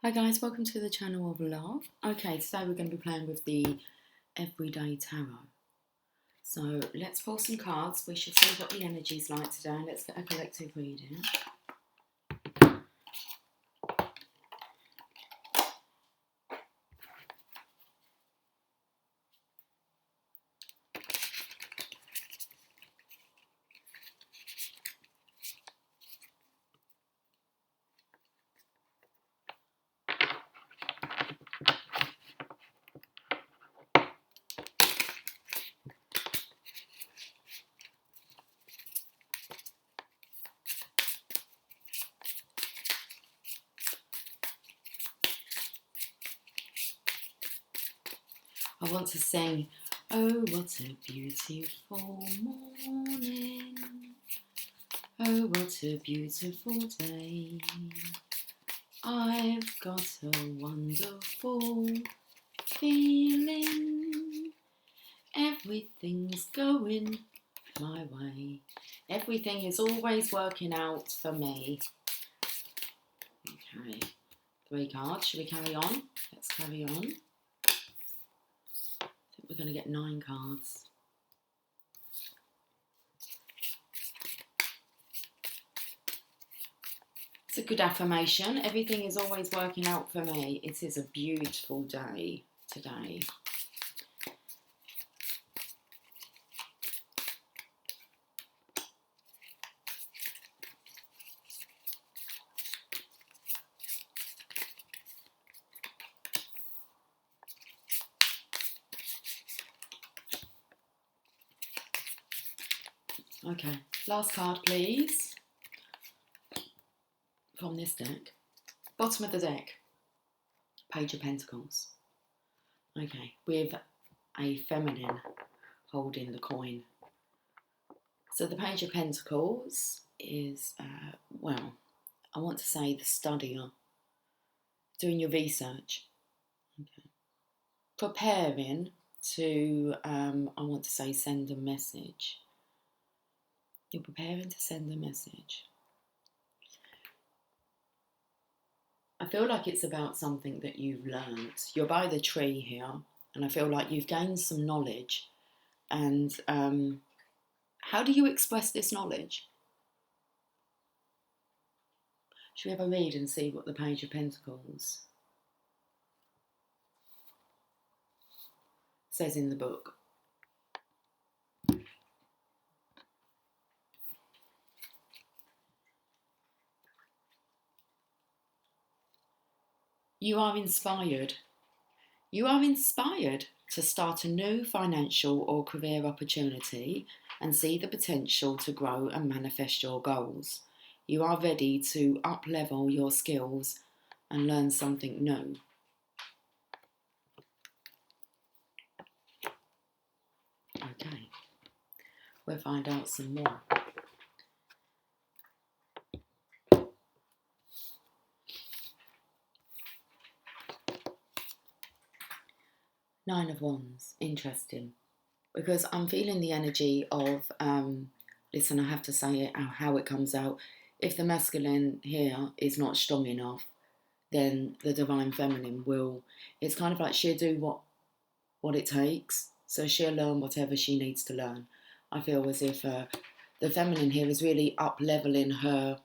Hi guys, welcome to the channel of love. Okay, today we're going to be playing with the Everyday Tarot. So let's pull some cards. We should see what the energy's like today. Let's get a collective reading. I want to sing, oh what a beautiful morning, oh what a beautiful day, I've got a wonderful feeling, everything's going my way. Everything is always working out for me. Okay, 3 cards. Should we carry on? Let's carry on. I think we're going to get 9 cards. It's a good affirmation. Everything is always working out for me. It is a beautiful day today. Okay, last card please. From this deck. Bottom of the deck. Page of Pentacles. Okay, with a feminine holding the coin. So the Page of Pentacles is, well, I want to say the studier, doing your research, okay. Preparing to, I want to say send a message. You're preparing to send a message. I feel like it's about something that you've learned. You're by the tree here, and I feel like you've gained some knowledge. And how do you express this knowledge? Should we have a read and see what the Page of Pentacles says in the book? You are inspired. You are inspired to start a new financial or career opportunity and see the potential to grow and manifest your goals. You are ready to up-level your skills and learn something new. Okay, we'll find out some more. Nine of Wands, interesting, because I'm feeling the energy of, listen, I have to say it how it comes out. If the masculine here is not strong enough, then the divine feminine will, it's kind of like she'll do what it takes. So she'll learn whatever she needs to learn. I feel as if the feminine here is really up-leveling her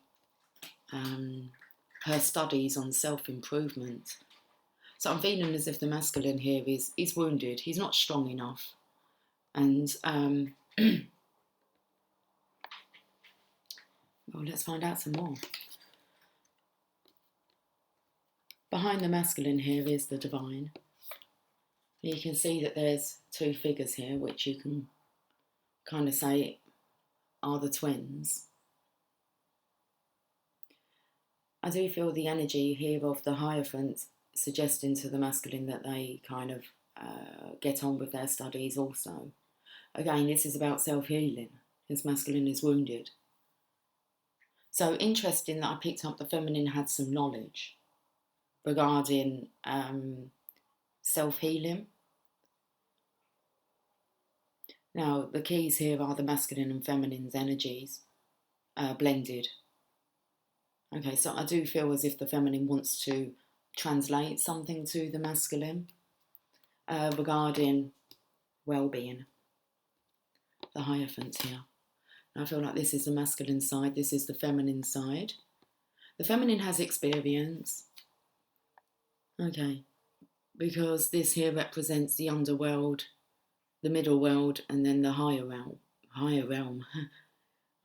studies on self-improvement. So I'm feeling as if the masculine here is wounded. He's not strong enough. And, well, let's find out some more. Behind the masculine here is the divine. You can see that there's 2 figures here, which you can kind of say are the twins. I do feel the energy here of the Hierophant suggesting to the masculine that they kind of get on with their studies also. Again, this is about self-healing. This masculine is wounded. So interesting that I picked up the feminine had some knowledge regarding self-healing. Now, the keys here are the masculine and feminine's energies blended. Okay, so I do feel as if the feminine wants to translate something to the masculine regarding well-being. The Hierophant here. I feel like this is the masculine side, this is the feminine side. The feminine has experience. Okay, because this here represents the underworld, the middle world, and then the higher realm.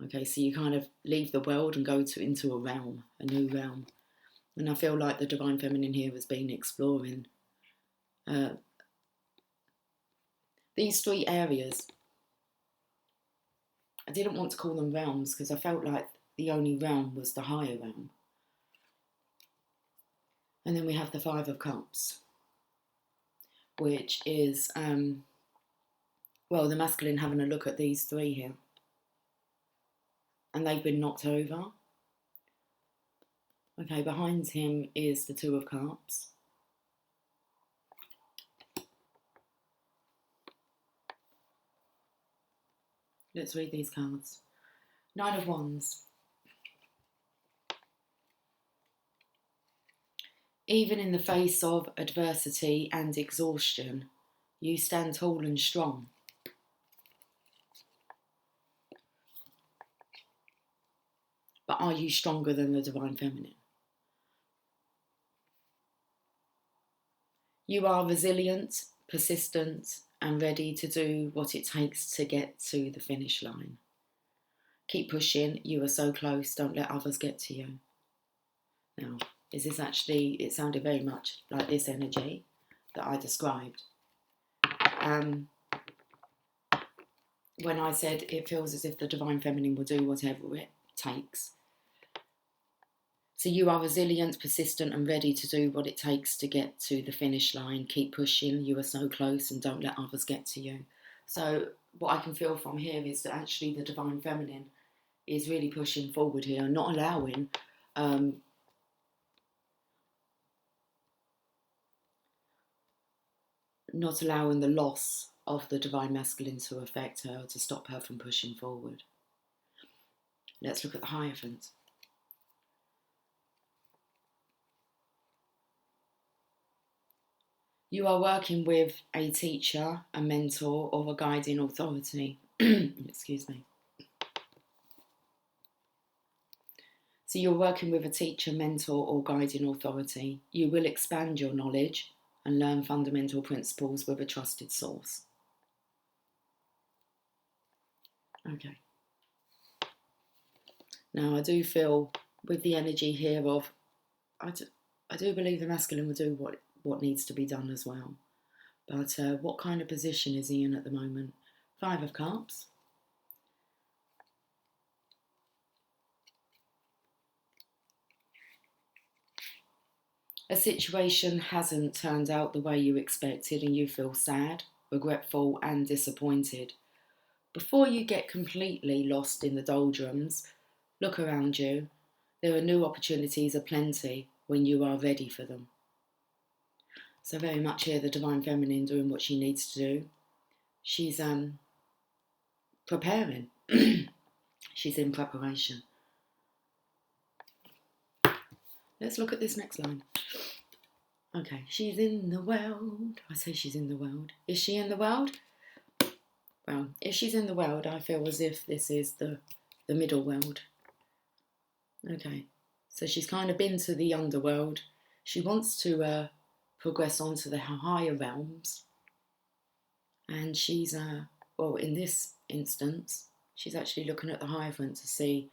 Okay, so you kind of leave the world and go into a realm, a new realm. And I feel like the Divine Feminine here has been exploring these 3 areas. I didn't want to call them realms because I felt like the only realm was the higher realm. And then we have the 5 of Cups, which is, well, the masculine having a look at these 3 here. And they've been knocked over. Okay, behind him is the 2 of Cups. Let's read these cards. 9 of Wands. Even in the face of adversity and exhaustion, you stand tall and strong. But are you stronger than the Divine Feminine? You are resilient, persistent, and ready to do what it takes to get to the finish line. Keep pushing, you are so close, don't let others get to you. Now, is this actually, it sounded very much like this energy that I described. When I said it feels as if the Divine Feminine will do whatever it takes. So you are resilient, persistent, and ready to do what it takes to get to the finish line. Keep pushing, you are so close, and don't let others get to you. So what I can feel from here is that actually the Divine Feminine is really pushing forward here, not allowing the loss of the Divine Masculine to affect her, to stop her from pushing forward. Let's look at the Hierophant. You are working with a teacher, a mentor, or a guiding authority. Excuse me. So you're working with a teacher, mentor, or guiding authority. You will expand your knowledge and learn fundamental principles with a trusted source. Okay. Now I do feel with the energy here of, I do believe the masculine will do what needs to be done as well. But what kind of position is he in at the moment? 5 of Cups. A situation hasn't turned out the way you expected and you feel sad, regretful and disappointed. Before you get completely lost in the doldrums, look around you. There are new opportunities aplenty when you are ready for them. So very much here the Divine Feminine doing what she needs to do. She's preparing. She's in preparation. Let's look at this next line. Okay, she's in the world. I say she's in the world. Is she in the world? Well, if she's in the world, I feel as if this is the middle world. Okay, so she's kind of been to the underworld. She wants to progress on to the higher realms. And she's, well, in this instance, she's actually looking at the Hierophant to see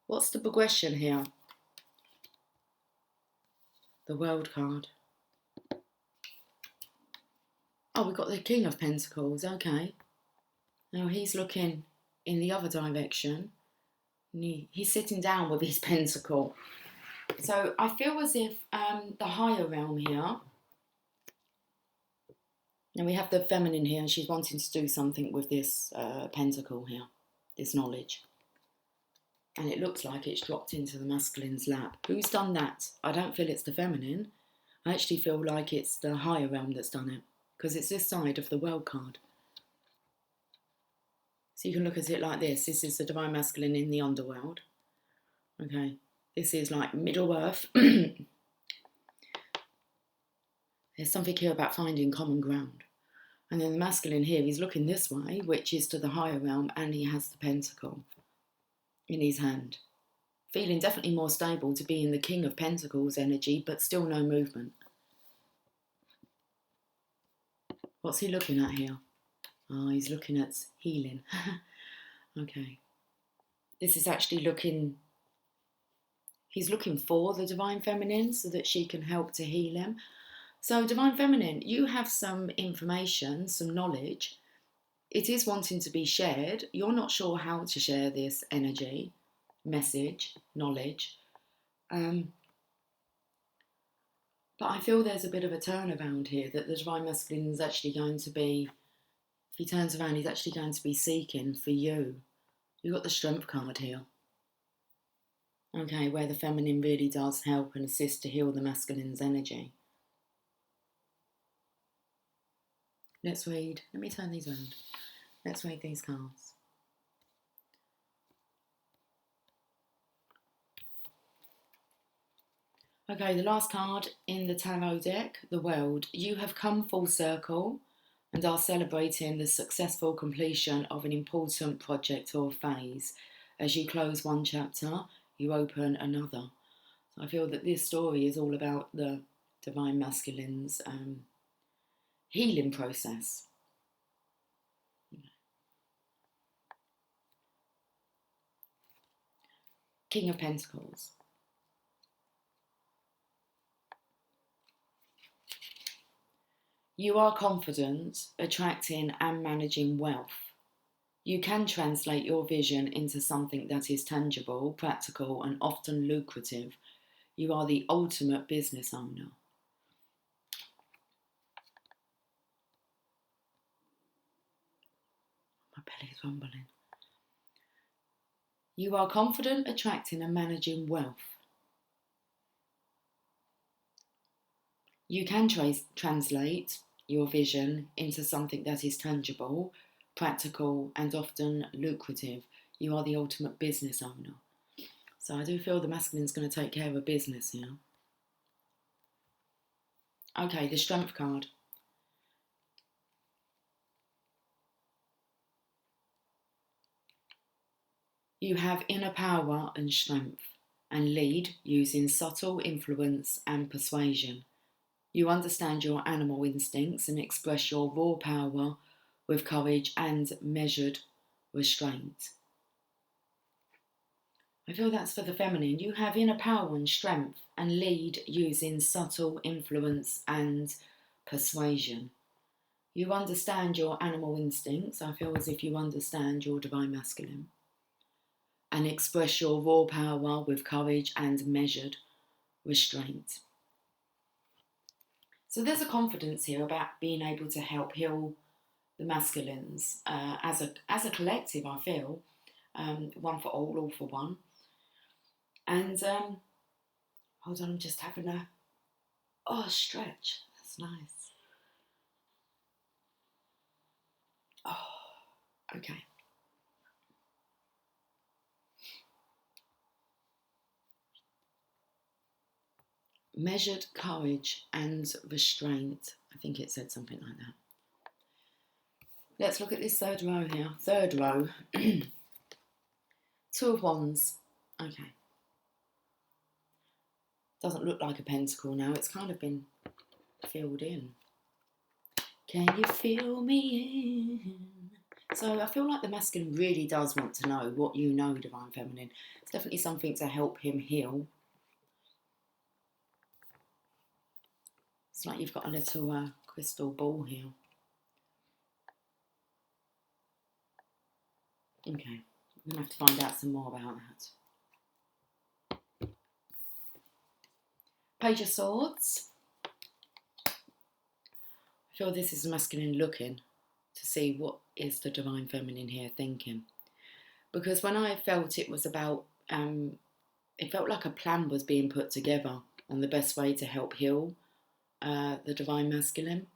what's the progression here. The World card. Oh, we've got the King of Pentacles, okay. Now he's looking in the other direction. He's sitting down with his pentacle. So I feel as if the higher realm here, and we have the feminine here, and she's wanting to do something with this pentacle here, this knowledge. And it looks like it's dropped into the masculine's lap. Who's done that? I don't feel it's the feminine. I actually feel like it's the higher realm that's done it, because it's this side of the World card. So you can look at it like this. This is the Divine Masculine in the underworld. Okay, this is like Middle Earth. There's something here about finding common ground. And then the masculine here, he's looking this way, which is to the higher realm, and he has the pentacle in his hand. Feeling definitely more stable to be in the King of Pentacles energy, but still no movement. What's he looking at here? Oh, he's looking at healing. Okay. This is actually looking... He's looking for the Divine Feminine so that she can help to heal him. So, Divine Feminine, you have some information, some knowledge. It is wanting to be shared. You're not sure how to share this energy, message, knowledge. But I feel there's a bit of a turnaround here, that the Divine Masculine is actually going to be, if he turns around, he's actually going to be seeking for you. You've got the Strength card here. Okay, where the feminine really does help and assist to heal the masculine's energy. Let's read. Let me turn these around. Let's read these cards. Okay, the last card in the tarot deck, the World. You have come full circle and are celebrating the successful completion of an important project or phase. As you close one chapter, you open another. So I feel that this story is all about the Divine Masculine's healing process. King of Pentacles. You are confident, attracting and managing wealth. You can translate your vision into something that is tangible, practical, and often lucrative. You are the ultimate business owner. My belly's rumbling. You are confident, attracting and managing wealth. You can translate your vision into something that is tangible, practical, and often lucrative. You are the ultimate business owner. So I do feel the masculine's going to take care of business here. Okay, the Strength card. You have inner power and strength and lead using subtle influence and persuasion. You understand your animal instincts and express your raw power with courage and measured restraint. I feel that's for the feminine. You have inner power and strength and lead using subtle influence and persuasion. You understand your animal instincts. I feel as if you understand your Divine Masculine. And express your raw power with courage and measured restraint. So there's a confidence here about being able to help heal the masculines as a collective, I feel. One for all for one. And hold on, I'm just having a stretch. That's nice. Oh, okay. Measured courage and restraint. I think it said something like that. Let's look at this third row here. Third row. Two of Wands. Okay. Doesn't look like a pentacle now. It's kind of been filled in. Can you feel me in? So I feel like the masculine really does want to know what you know, Divine Feminine. It's definitely something to help him heal. It's like you've got a little crystal ball here. Okay, I'm going to have to find out some more about that. Page of Swords. I feel this is masculine looking to see what is the Divine Feminine here thinking. Because when I felt it was about, it felt like a plan was being put together on the best way to help heal the Divine Masculine.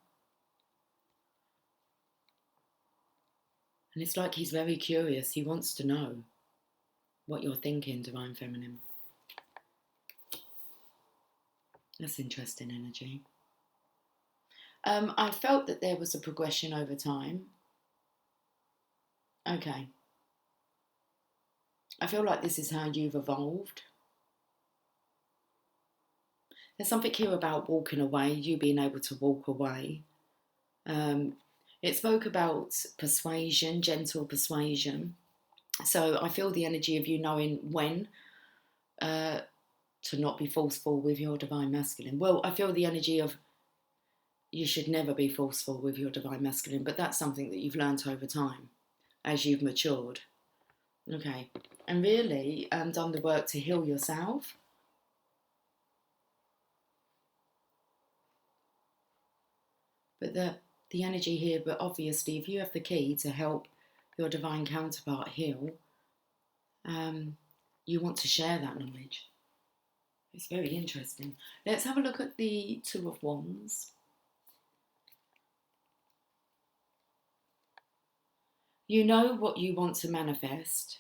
And it's like he's very curious. He wants to know what you're thinking, Divine Feminine. That's interesting energy. I felt that there was a progression over time. Okay. I feel like this is how you've evolved. There's something here about walking away, you being able to walk away. It spoke about persuasion, gentle persuasion. So I feel the energy of you knowing when to not be forceful with your divine masculine. Well, I feel the energy of you should never be forceful with your divine masculine, but that's something that you've learnt over time as you've matured. Okay. And really done the work to heal yourself. But the energy here, but obviously if you have the key to help your divine counterpart heal, you want to share that knowledge. It's very interesting. Let's have a look at the Two of Wands. You know what you want to manifest.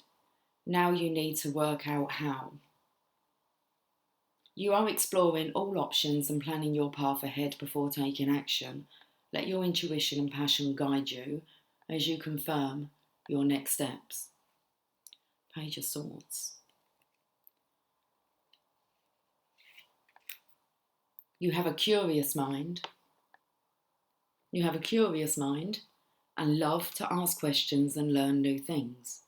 Now you need to work out how. You are exploring all options and planning your path ahead before taking action. Let your intuition and passion guide you as you confirm your next steps. Page of Swords. You have a curious mind. You have a curious mind and love to ask questions and learn new things.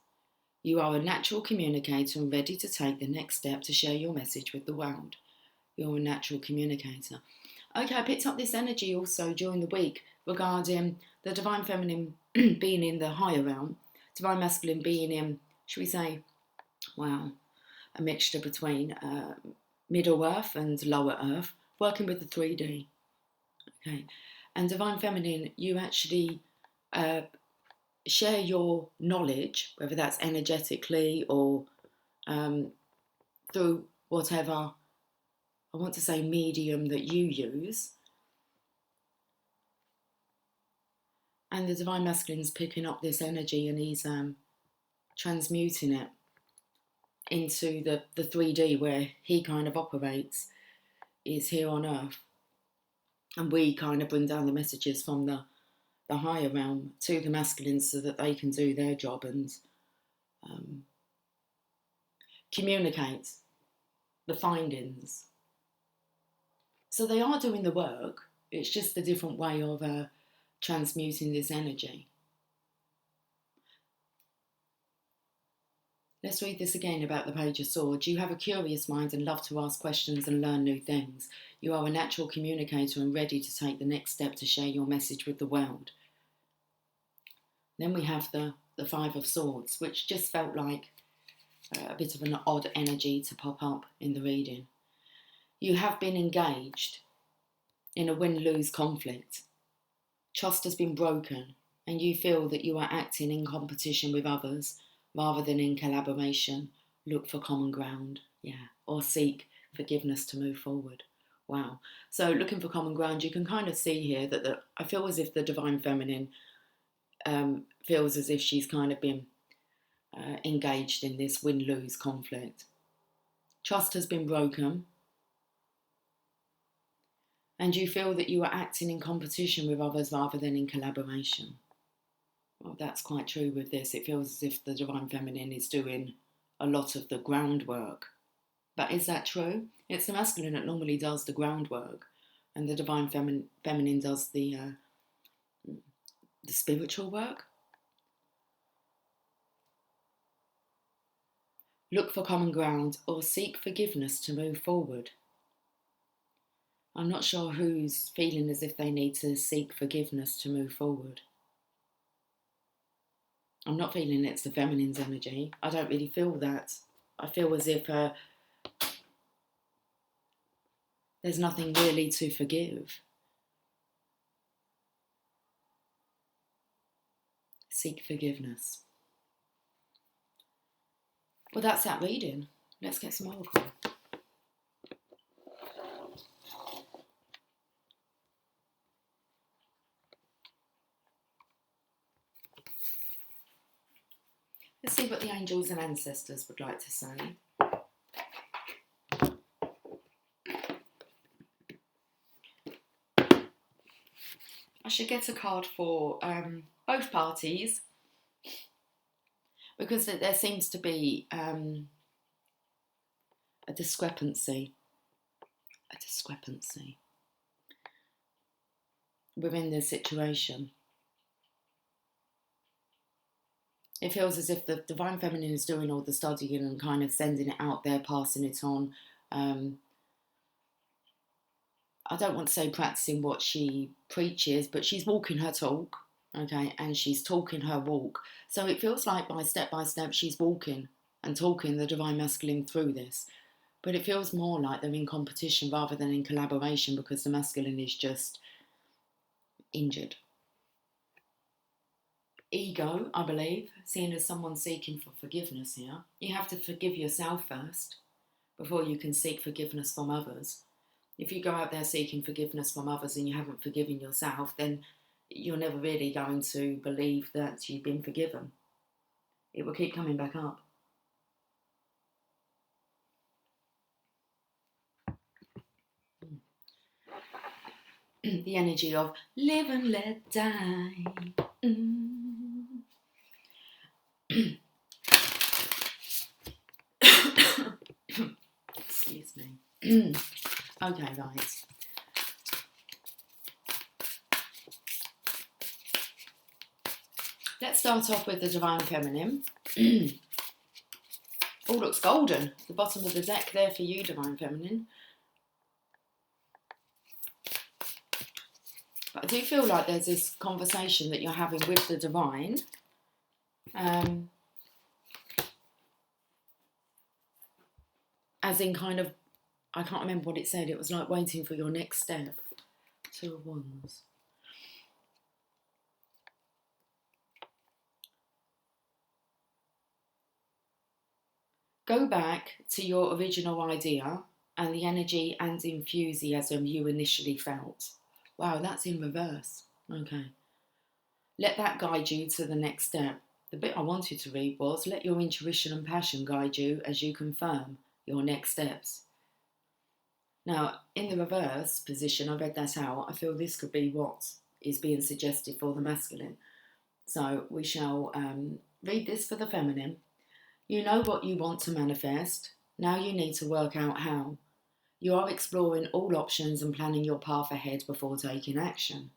You are a natural communicator and ready to take the next step to share your message with the world. You're a natural communicator. Okay, I picked up this energy also during the week regarding the divine feminine being in the higher realm, divine masculine being in, should we say, wow, a mixture between middle earth and lower earth, working with the 3D. Okay, and divine feminine, you actually share your knowledge, whether that's energetically or through whatever, I want to say, medium that you use. And the divine masculine's picking up this energy and he's transmuting it into the 3D where he kind of operates, is here on earth. And we kind of bring down the messages from the higher realm to the masculine so that they can do their job and communicate the findings. So they are doing the work, it's just a different way of transmuting this energy. Let's read this again about the Page of Swords. You have a curious mind and love to ask questions and learn new things. You are a natural communicator and ready to take the next step to share your message with the world. Then we have the Five of Swords, which just felt like a bit of an odd energy to pop up in the reading. You have been engaged in a win-lose conflict. Trust has been broken and you feel that you are acting in competition with others rather than in collaboration. Look for common ground, or seek forgiveness to move forward. Wow. So looking for common ground, you can kind of see here that I feel as if the divine feminine feels as if she's kind of been engaged in this win-lose conflict. Trust has been broken and you feel that you are acting in competition with others rather than in collaboration. Well, that's quite true with this. It feels as if the divine feminine is doing a lot of the groundwork. But is that true? It's the masculine that normally does the groundwork and the divine feminine does the spiritual work. Look for common ground or seek forgiveness to move forward. I'm not sure who's feeling as if they need to seek forgiveness to move forward. I'm not feeling it's the feminine's energy. I don't really feel that. I feel as if there's nothing really to forgive. Seek forgiveness. Well, that's that reading. Let's get some oracle. Let's see what the angels and ancestors would like to say. I should get a card for both parties, because there seems to be a discrepancy within the situation. It feels as if the Divine Feminine is doing all the studying and kind of sending it out there, passing it on. I don't want to say practicing what she preaches, but she's walking her talk, okay, and she's talking her walk. So it feels like by step, she's walking and talking the Divine Masculine through this. But it feels more like they're in competition rather than in collaboration, because the masculine is just injured. Ego, I believe, seen as someone seeking for forgiveness here. You have to forgive yourself first before you can seek forgiveness from others. If you go out there seeking forgiveness from others and you haven't forgiven yourself, then you're never really going to believe that you've been forgiven. It will keep coming back up. The energy of live and let die. Excuse me. Okay, guys. Let's start off with the Divine Feminine. Oh, looks golden. The bottom of the deck there for you, Divine Feminine. But I do feel like there's this conversation that you're having with the Divine. As in kind of, I can't remember what it said. It was like waiting for your next step. 2 of Wands. Go back to your original idea and the energy and enthusiasm you initially felt. Wow, that's in reverse. Okay. Let that guide you to the next step. The bit I wanted to read was, let your intuition and passion guide you as you confirm your next steps. Now, in the reverse position, I read that out. I feel this could be what is being suggested for the masculine. So we shall read this for the feminine. You know what you want to manifest. Now you need to work out how. You are exploring all options and planning your path ahead before taking action.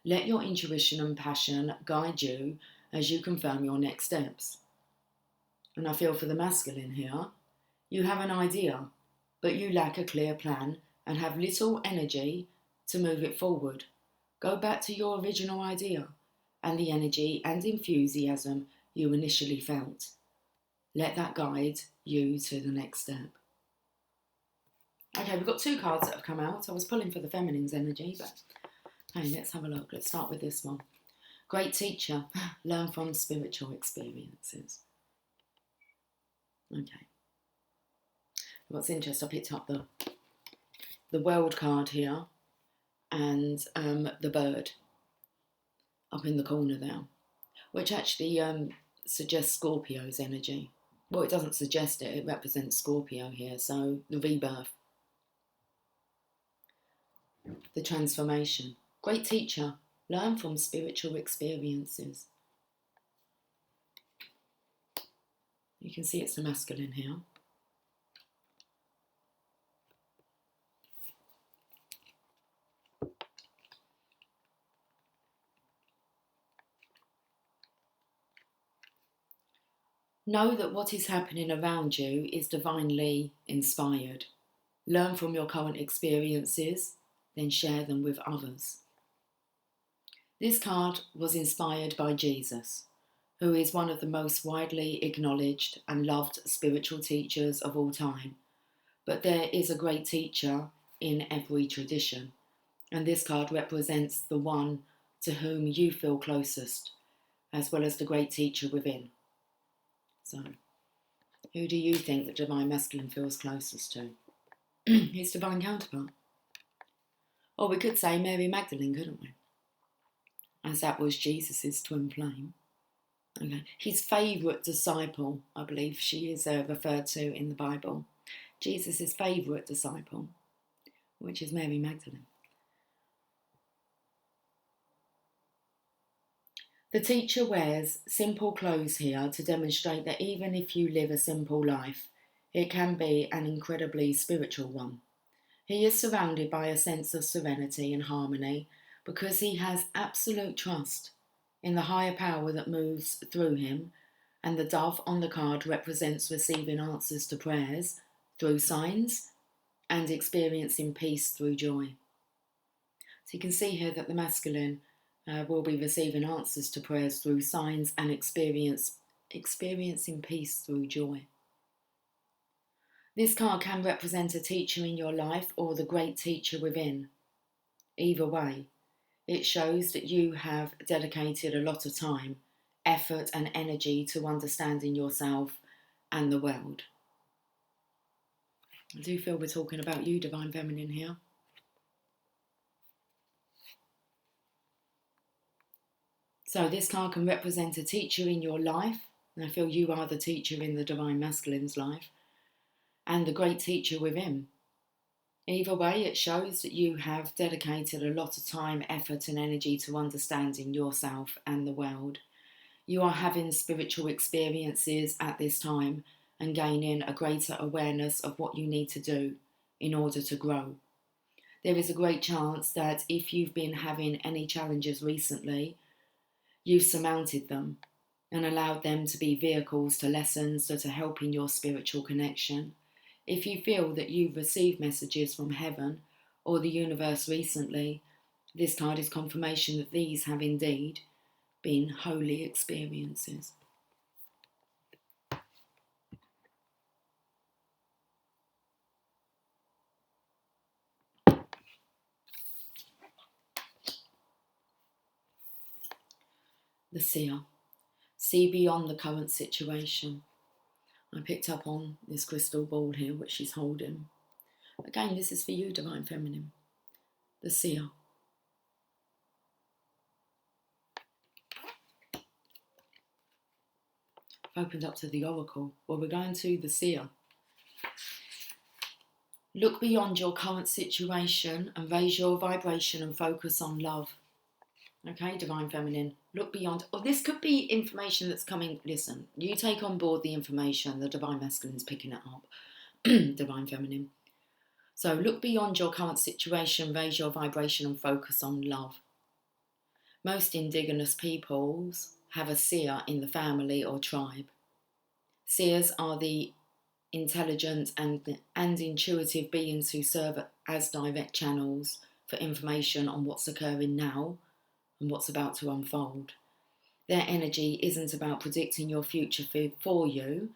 Let your intuition and passion guide you as you confirm your next steps. And I feel for the masculine here, you have an idea, but you lack a clear plan and have little energy to move it forward. Go back to your original idea and the energy and enthusiasm you initially felt. Let that guide you to the next step. Okay, we've got 2 cards that have come out. I was pulling for the feminine's energy, but hey, let's have a look. Let's start with this one. Great teacher, learn from spiritual experiences. Okay. What's interesting, I picked up the world card here and the bird up in the corner there, which actually suggests Scorpio's energy. Well, it doesn't suggest it, it represents Scorpio here, so the rebirth, the transformation. Great teacher, learn from spiritual experiences. You can see it's the masculine here. Know that what is happening around you is divinely inspired. Learn from your current experiences, then share them with others. This card was inspired by Jesus, who is one of the most widely acknowledged and loved spiritual teachers of all time. But there is a great teacher in every tradition, and this card represents the one to whom you feel closest, as well as the great teacher within. So, who do you think the Divine Masculine feels closest to? His divine counterpart. Or we could say Mary Magdalene, couldn't we? As that was Jesus' twin flame. Okay. His favourite disciple, I believe she is referred to in the Bible. Jesus' favourite disciple, which is Mary Magdalene. The teacher wears simple clothes here to demonstrate that even if you live a simple life, it can be an incredibly spiritual one. He is surrounded by a sense of serenity and harmony because he has absolute trust in the higher power that moves through him, and the dove on the card represents receiving answers to prayers through signs and experiencing peace through joy. So you can see here that the masculine will be receiving answers to prayers through signs and experiencing peace through joy. This card can represent a teacher in your life or the great teacher within. Either way, it shows that you have dedicated a lot of time, effort and energy to understanding yourself and the world. I do feel we're talking about you, Divine Feminine, here. So this card can represent a teacher in your life, and I feel you are the teacher in the Divine Masculine's life, and the great teacher within. Either way, it shows that you have dedicated a lot of time, effort and energy to understanding yourself and the world. You are having spiritual experiences at this time and gaining a greater awareness of what you need to do in order to grow. There is a great chance that if you've been having any challenges recently, you've surmounted them and allowed them to be vehicles to lessons that are helping your spiritual connection. If you feel that you've received messages from heaven or the universe recently, this card is confirmation that these have indeed been holy experiences. The seer. See beyond the current situation. I picked up on this crystal ball here, which she's holding. Again, this is for you, Divine Feminine. The seer. I've opened up to the oracle. Well, we're going to the seer. Look beyond your current situation and raise your vibration and focus on love. Okay, Divine Feminine, look beyond. Or this could be information that's coming. Listen, you take on board the information. The Divine Masculine's picking it up. Divine Feminine. So look beyond your current situation, raise your vibration and focus on love. Most Indigenous peoples have a seer in the family or tribe. Seers are the intelligent and intuitive beings who serve as direct channels for information on what's occurring now and what's about to unfold. Their energy isn't about predicting your future for you,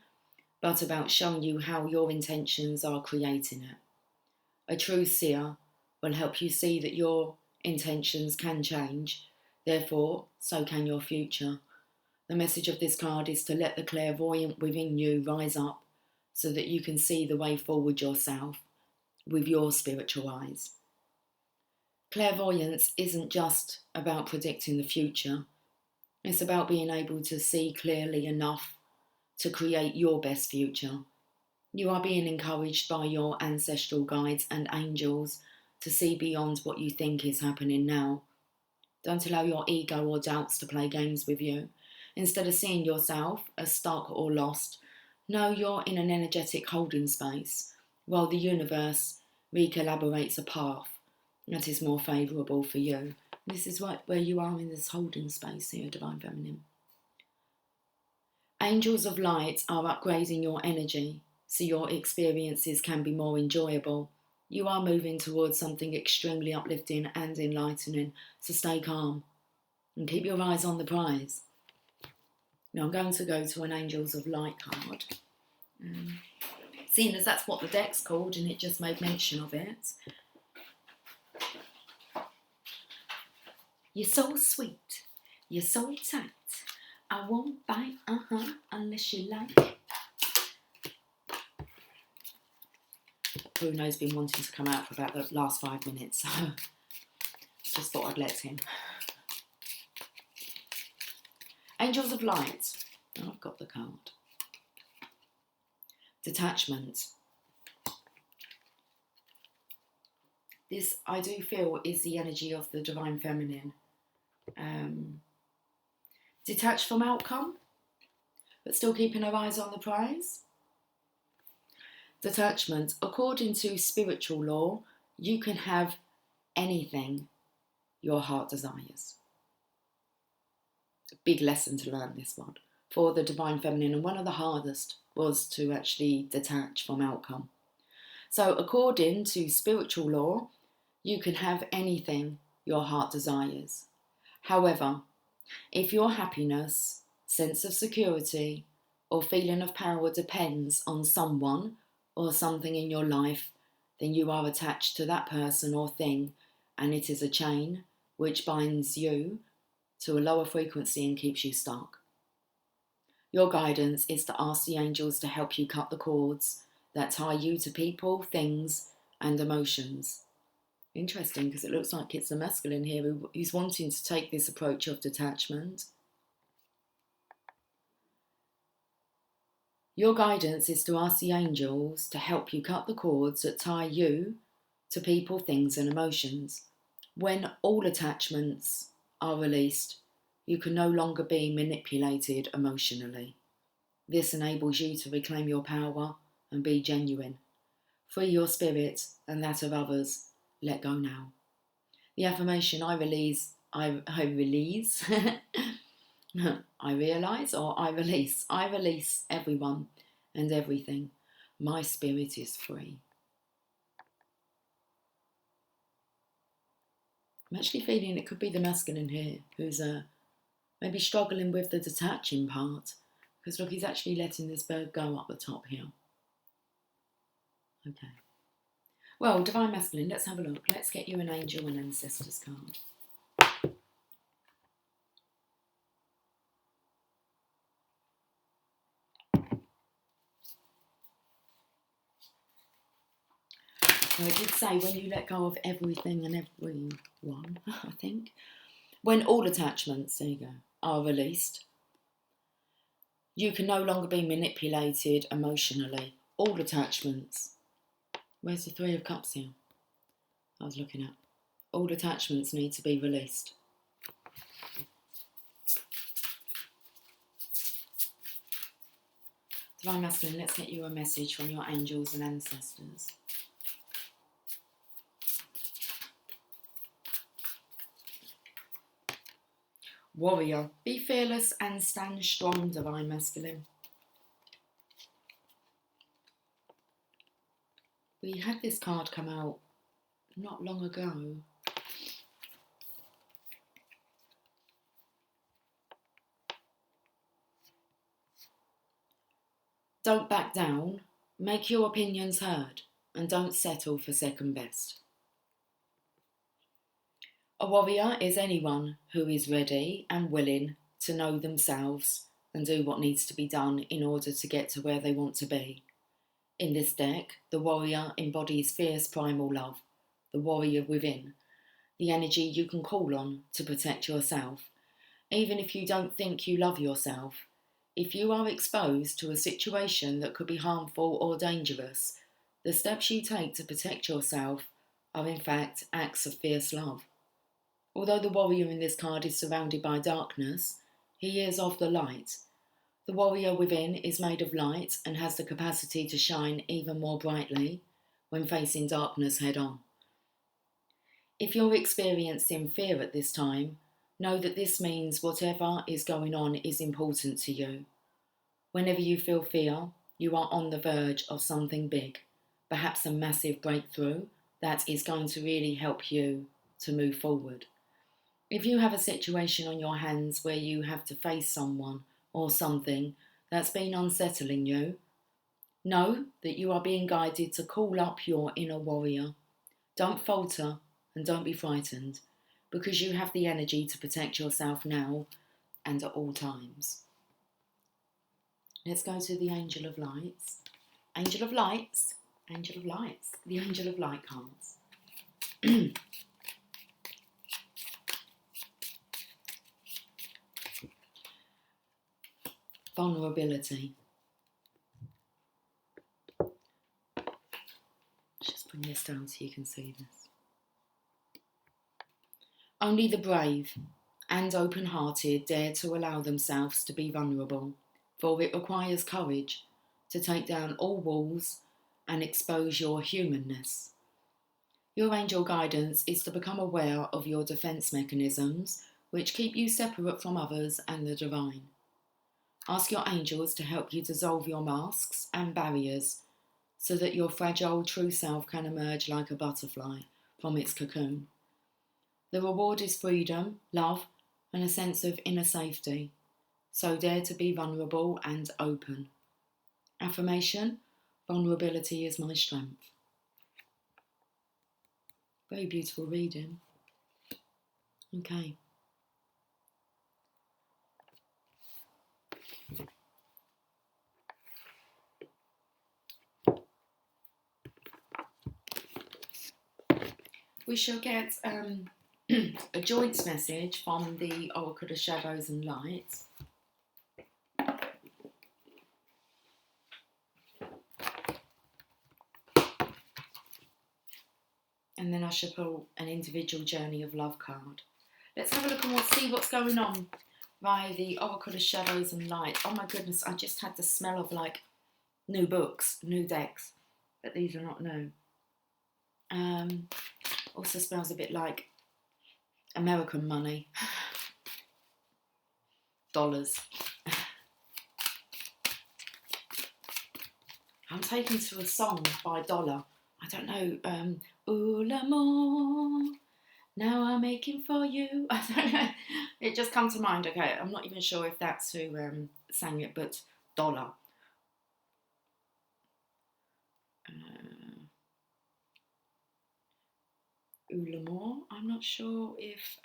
but about showing you how your intentions are creating it. A true seer will help you see that your intentions can change, therefore, so can your future. The message of this card is to let the clairvoyant within you rise up so that you can see the way forward yourself with your spiritual eyes. Clairvoyance isn't just about predicting the future. It's about being able to see clearly enough to create your best future. You are being encouraged by your ancestral guides and angels to see beyond what you think is happening now. Don't allow your ego or doubts to play games with you. Instead of seeing yourself as stuck or lost, know you're in an energetic holding space while the universe recollaborates a path that is more favourable for you. This is where you are in this holding space here, Divine Feminine. Angels of light are upgrading your energy so your experiences can be more enjoyable. You are moving towards something extremely uplifting and enlightening, so stay calm and keep your eyes on the prize. Now I'm going to go to an Angels of Light card. Seeing as that's what the deck's called and it just made mention of it. You're so sweet, you're so tight, I won't bite, unless you like. Bruno's been wanting to come out for about the last 5 minutes, so just thought I'd let him. Angels of Light. Oh, I've got the card. Detachment. This, I do feel, is the energy of the Divine Feminine. Detached from outcome, but still keeping our eyes on the prize. Detachment. According to spiritual law, you can have anything your heart desires. A big lesson to learn, this one, for the Divine Feminine, and one of the hardest was to actually detach from outcome. So according to spiritual law, you can have anything your heart desires. However, if your happiness, sense of security, or feeling of power depends on someone or something in your life, then you are attached to that person or thing, and it is a chain which binds you to a lower frequency and keeps you stuck. Your guidance is to ask the angels to help you cut the cords that tie you to people, things, and emotions. Interesting, because it looks like it's the masculine here who's wanting to take this approach of detachment. Your guidance is to ask the angels to help you cut the cords that tie you to people, things, and emotions. When all attachments are released, you can no longer be manipulated emotionally. This enables you to reclaim your power and be genuine. Free your spirit and that of others. Let go now. The affirmation I release, I release, I realise, or I release everyone and everything. My spirit is free. I'm actually feeling it could be the masculine here who's maybe struggling with the detaching part, because look, he's actually letting this bird go up the top here. Okay. Well, Divine Masculine, let's have a look. Let's get you an angel and ancestors card. So it did say when you let go of everything and everyone, I think, when all attachments, there you go, are released, you can no longer be manipulated emotionally. All attachments. Where's the Three of Cups here? I was looking at. All attachments need to be released. Divine Masculine, let's get you a message from your angels and ancestors. Warrior, be fearless and stand strong, Divine Masculine. We had this card come out not long ago. Don't back down, make your opinions heard, and don't settle for second best. A warrior is anyone who is ready and willing to know themselves and do what needs to be done in order to get to where they want to be. In this deck, the warrior embodies fierce primal love, the warrior within, the energy you can call on to protect yourself. Even if you don't think you love yourself, if you are exposed to a situation that could be harmful or dangerous, the steps you take to protect yourself are in fact acts of fierce love. Although the warrior in this card is surrounded by darkness, he is of the light. The warrior within is made of light and has the capacity to shine even more brightly when facing darkness head on. If you're experiencing fear at this time, know that this means whatever is going on is important to you. Whenever you feel fear, you are on the verge of something big, perhaps a massive breakthrough that is going to really help you to move forward. If you have a situation on your hands where you have to face someone or something that's been unsettling you, know that you are being guided to call up your inner warrior. Don't falter and don't be frightened, because you have the energy to protect yourself now and at all times. Let's go to the Angel of Lights. Angel of Lights, Angel of Lights, the Angel of Light cards. Vulnerability. Just bring this down so you can see this. Only the brave and open-hearted dare to allow themselves to be vulnerable, for it requires courage to take down all walls and expose your humanness. Your angel guidance is to become aware of your defense mechanisms, which keep you separate from others and the divine. Ask your angels to help you dissolve your masks and barriers so that your fragile true self can emerge like a butterfly from its cocoon. The reward is freedom, love, and a sense of inner safety. So dare to be vulnerable and open. Affirmation: vulnerability is my strength. Very beautiful reading. Okay. We shall get a joint message from the Oracle of Shadows and Lights. And then I shall pull an individual journey of love card. Let's have a look and we'll see what's going on by the Oracle of Shadows and Light. Oh my goodness, I just had the smell of like new books, new decks, but these are not new. Also smells a bit like American money. Dollars. I'm taken to a song by Dollar. I don't know. Ooh, l'amour, now I'm aching for you. I don't know. It just come to mind. Okay, I'm not even sure if that's who sang it, but Dollar. Ooh, l'amour. I'm not sure if.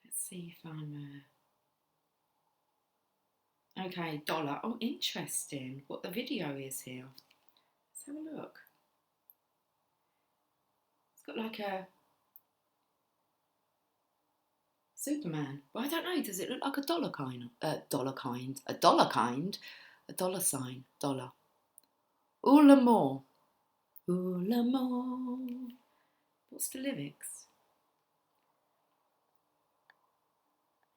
Let's see if I'm. Okay, Dollar. Oh, interesting. What the video is here. Let's have a look. It's got like a Superman. Well, I don't know. Does it look like a dollar kind? A dollar sign. Dollar. Ooh, l'amour. Ooh, l'amour. What's the lyrics?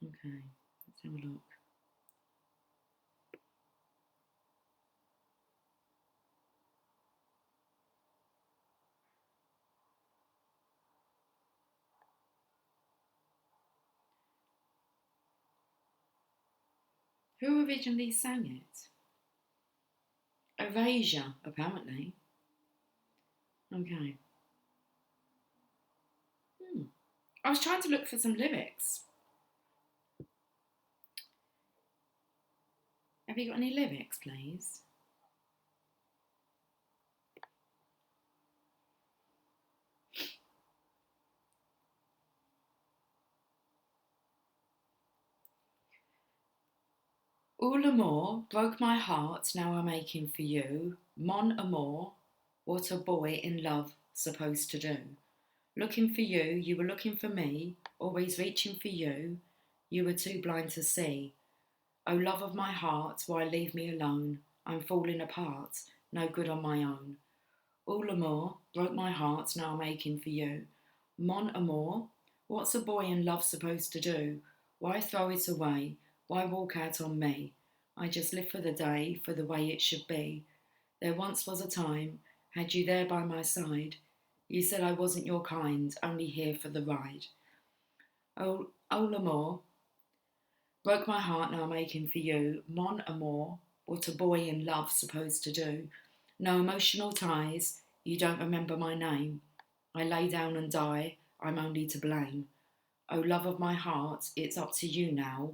Okay, let's have a look. Who originally sang it? Erasure, apparently. Okay. I was trying to look for some lyrics. Have you got any lyrics, please? All amour broke my heart, now I'm aching for you. Mon amour, what a boy in love supposed to do. Looking for you, you were looking for me, always reaching for you. You were too blind to see. Oh, love of my heart, why leave me alone? I'm falling apart, no good on my own. All amour broke my heart, now I'm aching for you. Mon amour, what's a boy in love supposed to do? Why throw it away? Why walk out on me? I just live for the day, for the way it should be. There once was a time, had you there by my side. You said I wasn't your kind, only here for the ride. Oh, l'amour broke my heart, now I'm aching for you. Mon amour, what a boy in love supposed to do. No emotional ties, you don't remember my name. I lay down and die, I'm only to blame. Oh, love of my heart, it's up to you now.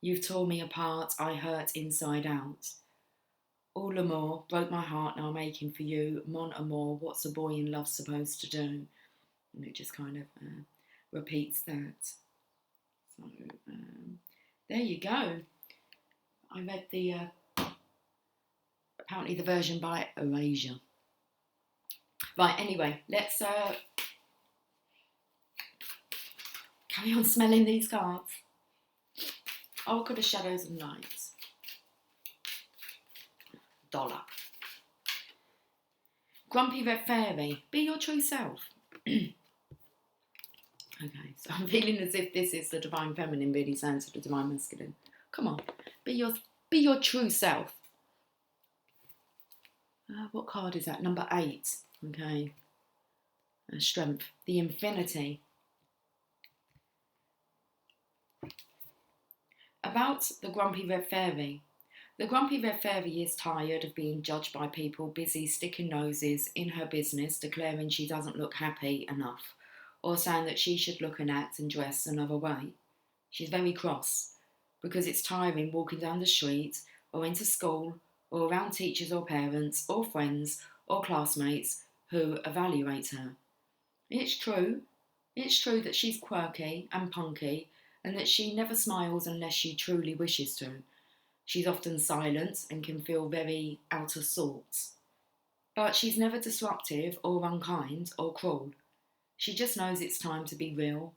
You've torn me apart, I hurt inside out. All l'amour broke my heart, now I'm aching for you. Mon amour, what's a boy in love supposed to do? And it just kind of repeats that. So there you go. I read the apparently the version by Erasure. Right, anyway, let's carry on smelling these cards. Oh, look at the shadows and lights. Dollar. Grumpy Red Fairy, be your true self. Okay, so I'm feeling as if this is the Divine Feminine really saying to the Divine Masculine, come on, be your true self. What card is that? Number 8. Okay. Strength. The Infinity. About the Grumpy Red Fairy. The Grumpy Red Fairy is tired of being judged by people busy sticking noses in her business, declaring she doesn't look happy enough, or saying that she should look and act and dress another way. She's very cross, because it's tiring walking down the street, or into school, or around teachers or parents, or friends, or classmates who evaluate her. It's true that she's quirky and punky, and that she never smiles unless she truly wishes to. She's often silent and can feel very out of sorts. But she's never disruptive or unkind or cruel. She just knows it's time to be real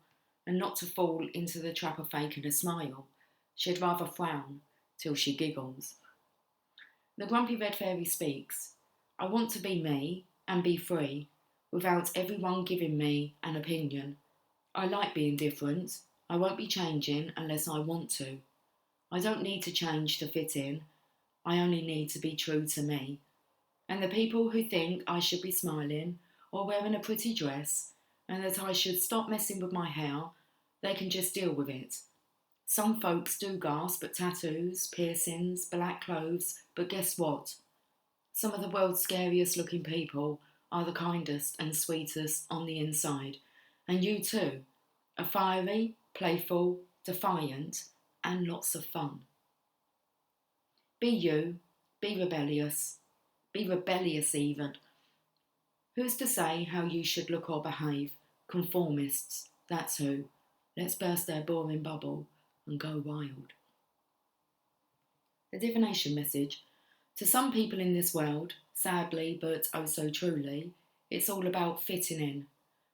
and not to fall into the trap of faking a smile. She'd rather frown till she giggles. The Grumpy Red Fairy speaks. I want to be me and be free, without everyone giving me an opinion. I like being different. I won't be changing unless I want to. I don't need to change to fit in. I only need to be true to me. And the people who think I should be smiling or wearing a pretty dress and that I should stop messing with my hair, they can just deal with it. Some folks do gasp at tattoos, piercings, black clothes, but guess what? Some of the world's scariest looking people are the kindest and sweetest on the inside. And you too are fiery, playful, defiant, and lots of fun. Be you, be rebellious even. Who's to say how you should look or behave? Conformists, that's who. Let's burst their boring bubble and go wild. The divination message. To some people in this world, sadly but oh so truly, it's all about fitting in,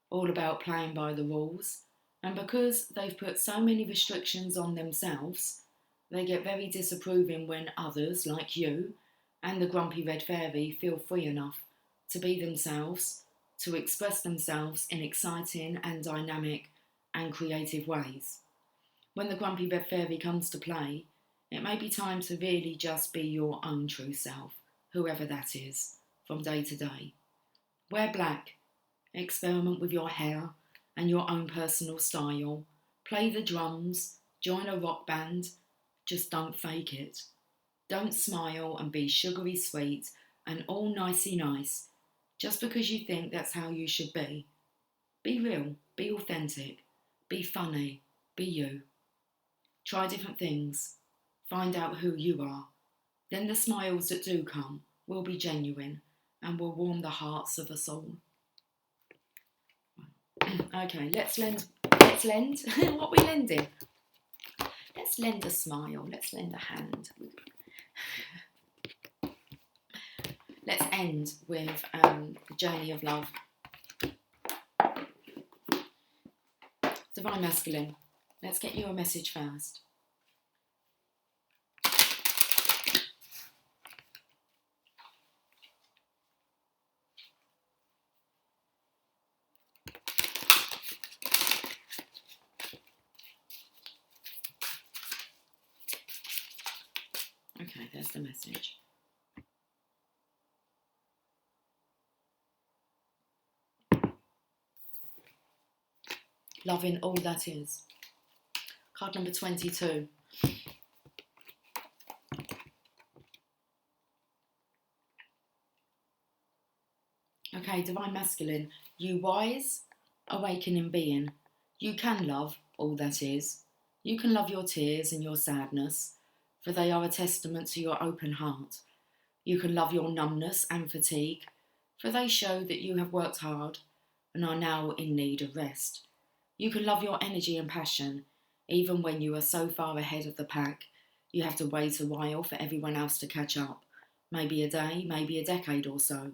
all about playing by the rules, and because they've put so many restrictions on themselves, they get very disapproving when others, like you and the Grumpy Red Fairy, feel free enough to be themselves, to express themselves in exciting and dynamic and creative ways. When the Grumpy Red Fairy comes to play, it may be time to really just be your own true self, whoever that is, from day to day. Wear black, experiment with your hair and your own personal style, play the drums, join a rock band, just don't fake it. Don't smile and be sugary sweet and all nicey nice, just because you think that's how you should be. Be real, be authentic, be funny, be you. Try different things, find out who you are. Then the smiles that do come will be genuine and will warm the hearts of us all. Okay, let's lend. What are we lending? Let's lend a smile, let's lend a hand. Let's end with the journey of love. Divine Masculine, let's get you a message first. Okay, there's the message. Loving all that is. Card number 22. Okay, Divine Masculine, you wise, awakening being. You can love all that is. You can love your tears and your sadness, for they are a testament to your open heart. You can love your numbness and fatigue, for they show that you have worked hard and are now in need of rest. You can love your energy and passion, even when you are so far ahead of the pack, you have to wait a while for everyone else to catch up, maybe a day, maybe a decade or so,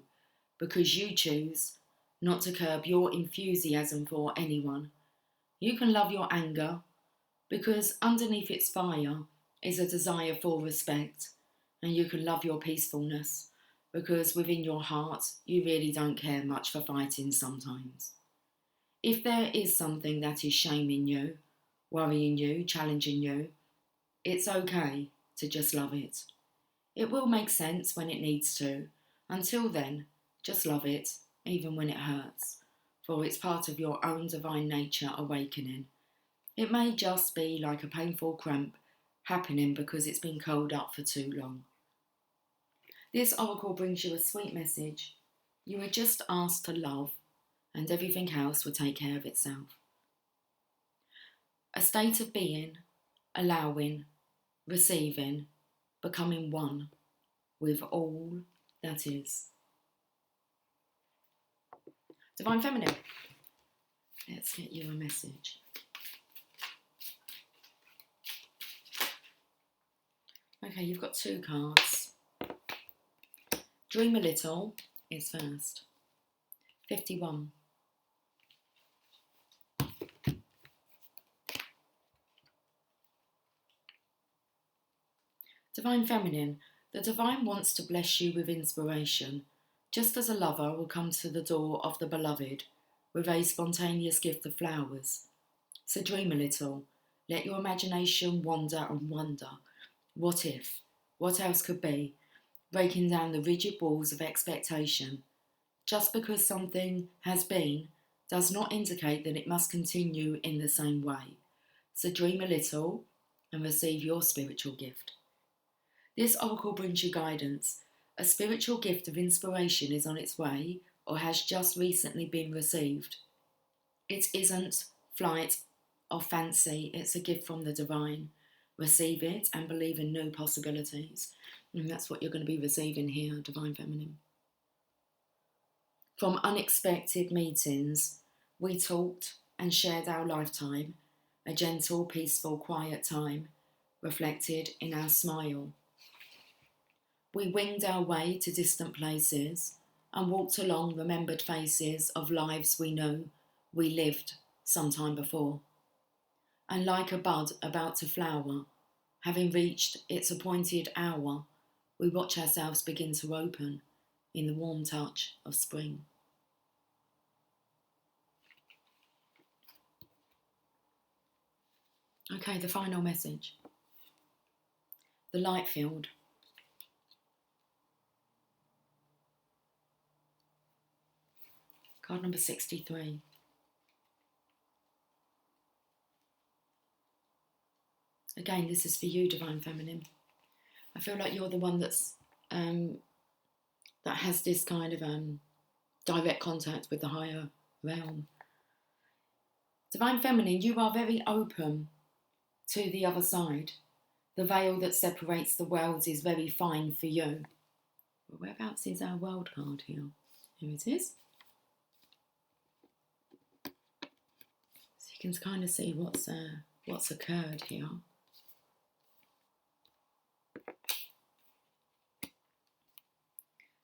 because you choose not to curb your enthusiasm for anyone. You can love your anger, because underneath its fire, is a desire for respect, and you can love your peacefulness because within your heart you really don't care much for fighting sometimes. If there is something that is shaming you, worrying you, challenging you, it's okay to just love it. It will make sense when it needs to. Until then, just love it, even when it hurts, for it's part of your own divine nature awakening. It may just be like a painful cramp happening because it's been curled up for too long. This oracle brings you a sweet message. You are just asked to love, and everything else will take care of itself. A state of being, allowing, receiving, becoming one with all that is. Divine Feminine, let's get you a message. Okay, you've got 2 cards. Dream a Little is first. 51. Divine Feminine, the Divine wants to bless you with inspiration, just as a lover will come to the door of the beloved with a spontaneous gift of flowers. So dream a little, let your imagination wander and wonder. What if? What else could be? Breaking down the rigid walls of expectation. Just because something has been does not indicate that it must continue in the same way. So dream a little and receive your spiritual gift. This oracle brings you guidance. A spiritual gift of inspiration is on its way or has just recently been received. It isn't flight or fancy, it's a gift from the divine. Receive it and believe in new possibilities. And that's what you're going to be receiving here, Divine Feminine. From unexpected meetings, we talked and shared our lifetime, a gentle, peaceful, quiet time, reflected in our smile. We winged our way to distant places and walked along remembered faces of lives we knew we lived some time before. And like a bud about to flower, having reached its appointed hour, we watch ourselves begin to open in the warm touch of spring. Okay, the final message. The light field. Card number 63. Again, this is for you, Divine Feminine. I feel like you're the one that's that has this kind of direct contact with the higher realm. Divine Feminine, you are very open to the other side. The veil that separates the worlds is very fine for you. But whereabouts is our world card here? Here it is. So you can kind of see what's occurred here.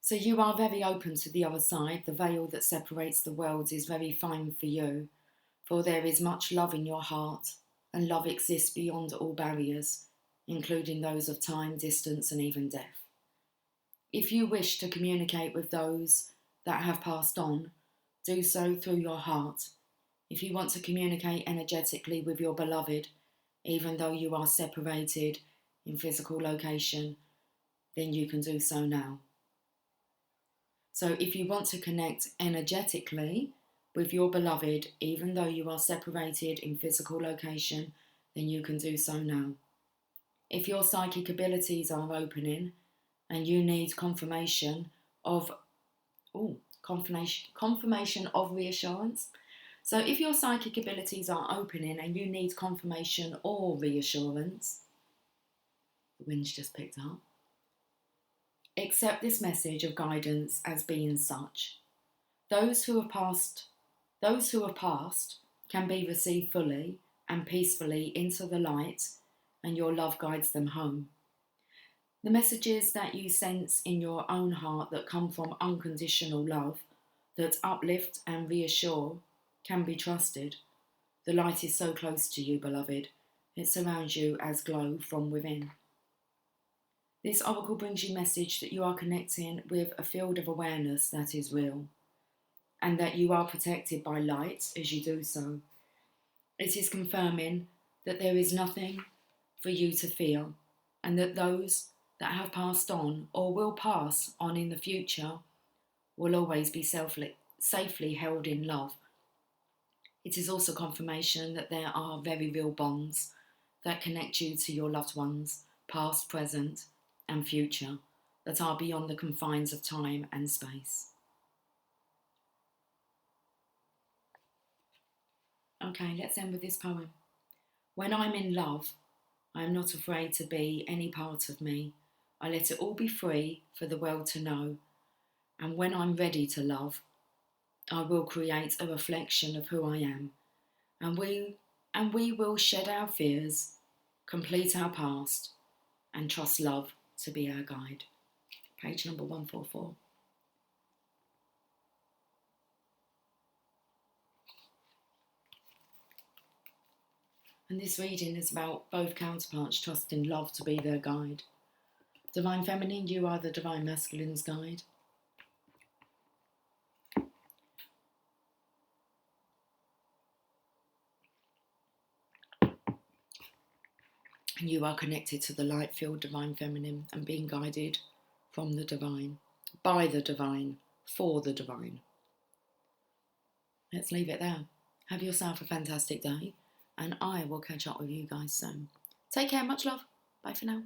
So you are very open to the other side. The veil that separates the worlds is very fine for you, for there is much love in your heart, and love exists beyond all barriers, including those of time, distance, and even death. If you wish to communicate with those that have passed on, do so through your heart. If you want to communicate energetically with your beloved, even though you are separated in physical location, then you can do so now. So if you want to connect energetically with your beloved, even though you are separated in physical location, then you can do so now. If your psychic abilities are opening and you need confirmation of reassurance. So if your psychic abilities are opening and you need confirmation or reassurance, the wind's just picked up. Accept this message of guidance as being such. Those who have passed can be received fully and peacefully into the light, and your love guides them home. The messages that you sense in your own heart that come from unconditional love, that uplift and reassure, can be trusted. The light is so close to you, beloved, It surrounds you as glow from within. This oracle brings you message that you are connecting with a field of awareness that is real, and that you are protected by light as you do so. It is confirming that there is nothing for you to fear, and that those that have passed on or will pass on in the future will always be safely held in love. It is also confirmation that there are very real bonds that connect you to your loved ones, past, present, and future, that are beyond the confines of time and space. Okay, let's end with this poem. When I'm in love, I am not afraid to be any part of me. I let it all be free for the world to know. And when I'm ready to love, I will create a reflection of who I am. And we will shed our fears, complete our past, and trust love to be our guide. Page number 144. And this reading is about both counterparts trusting love to be their guide. Divine Feminine, you are the Divine Masculine's guide. And you are connected to the light field, Divine Feminine, and being guided from the divine, by the divine, for the divine. Let's leave it there. Have yourself a fantastic day, and I will catch up with you guys soon. Take care, much love. Bye for now.